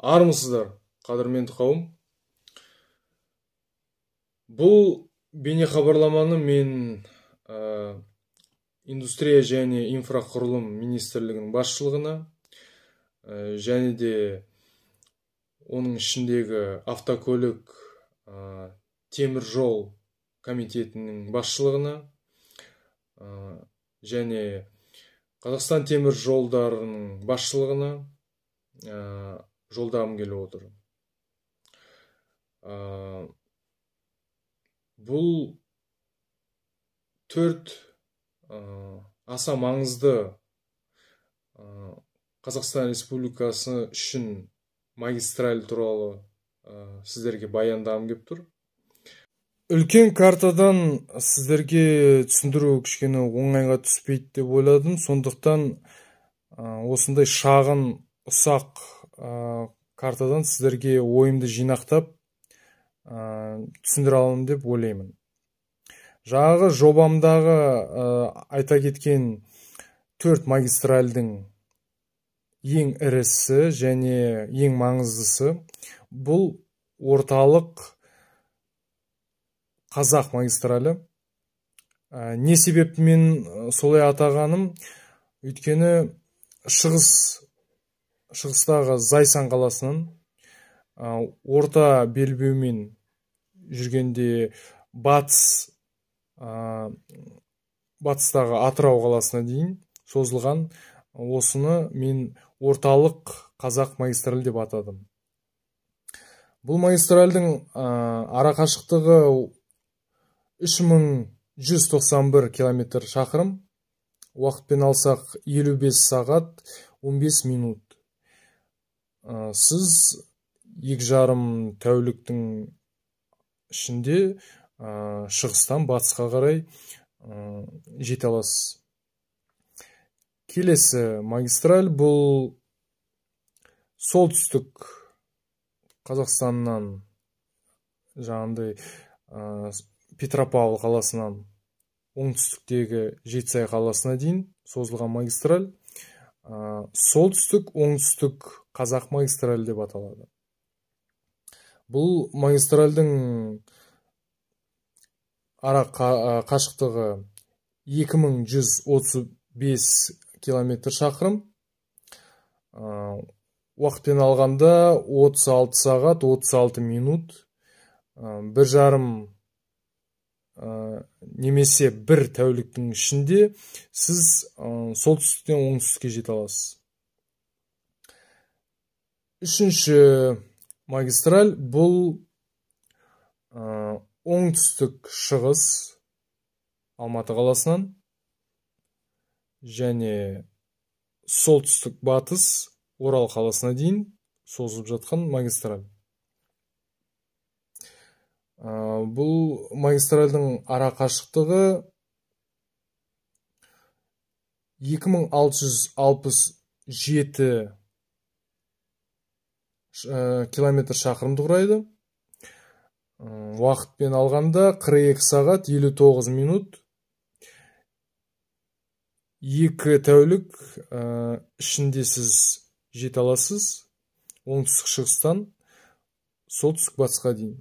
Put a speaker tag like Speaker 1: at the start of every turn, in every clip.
Speaker 1: Армысыздар, қадірменді қауым. Бұл бейне хабарламаны мен индустрия және инфрақұрылым министрлігінің басшылығына және де оның ішіндегі автокөлік темір жол комитетінің басшылығына және Қазақстан темір жолдарының басшылығына жолдағым келіп отыр. Бұл төрт аса маңызды Қазақстан Республикасы үшін магистраль туралы сіздерге баяндағым келіп тұр. Үлкен картадан сіздерге түсіндіру кішкене оңайға түспейді деп ойладым. Сондықтан осындай шағын ұсақ картадан сіздерге ойымды жинақтап түсіндіре аламын деп ойлаймын. Жаңағы жобамдағы айта кеткен төрт магистральдің ең ірісі және ең маңыздысы бұл орталық Қазақ магистралі. Не себепті мен солай атағаным? Өйткені шығыстағы Зайсан қаласынан орта белбеумен жүргенде батыстағы Атырау қаласына дейін созылған осыны мен орталық Қазақ магистралі деп атадым. Бұл магистральдің арақашықтығы 3191 километр шақырым, уақытпен алсақ 55 сағат 15 минут. Сіз 2,5 тәуліктің ішінде шығыстан батысқа қарай жете аласыз. Келесі магистраль бұл солтүстік Қазақстаннан жаңағындай Петропавл қаласынан оңтүстіктегі Жетісай қаласына дейін созылған магистраль солтүстік оңтүстік Қазақ магистралі деп аталады. Бұл магистральдің қашықтығы 2135 километр шақырым, уақытпен алғанда 36 сағат 36 минут, 1,5 немесе 1 тәуліктің ішінде сіз солтүстіктен оңтүстікке жете аласыз. Үшінші магистраль бұл оңтүстік шығыс Алматы қаласынан және солтүстік батыс Орал қаласына дейін созылып жатқан магистраль. Бұл магистральдің арақашықтығы 2667 километр шақырымды құрайды. Уақытпен алғанда 42 сағат 59 минут, 2 тәулік ішінде сіз жете аласыз оңтүстік шығыстан солтүстік батысқа дейін.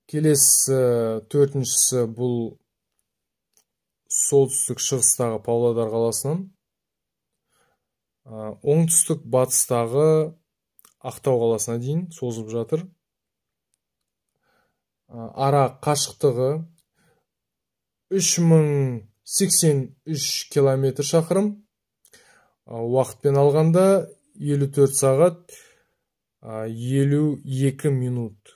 Speaker 1: Келесі төртіншісі бұл солтүстік шығыстағы Павлодар қаласынан оңтүстік батыстағы Ақтау қаласына дейін созылып жатыр. Ара қашықтығы 3083 километр шақырым, уақытпен алғанда 54 сағат 52 минут.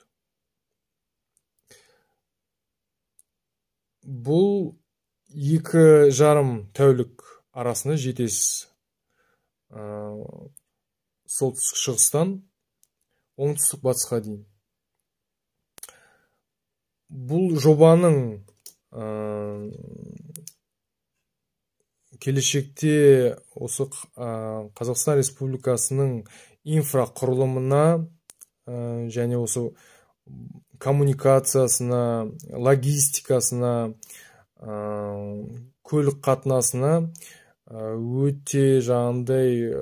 Speaker 1: Бұл 2,5 тәулік арасында жетесіз солтүстік шығыстан оңтүстік батысқа дейін. Бұл жобаның келешекте осы Қазақстан Республикасының инфрақұрылымына және осы коммуникациясына, логистикасына, көлік қатынасына өте жаңағындай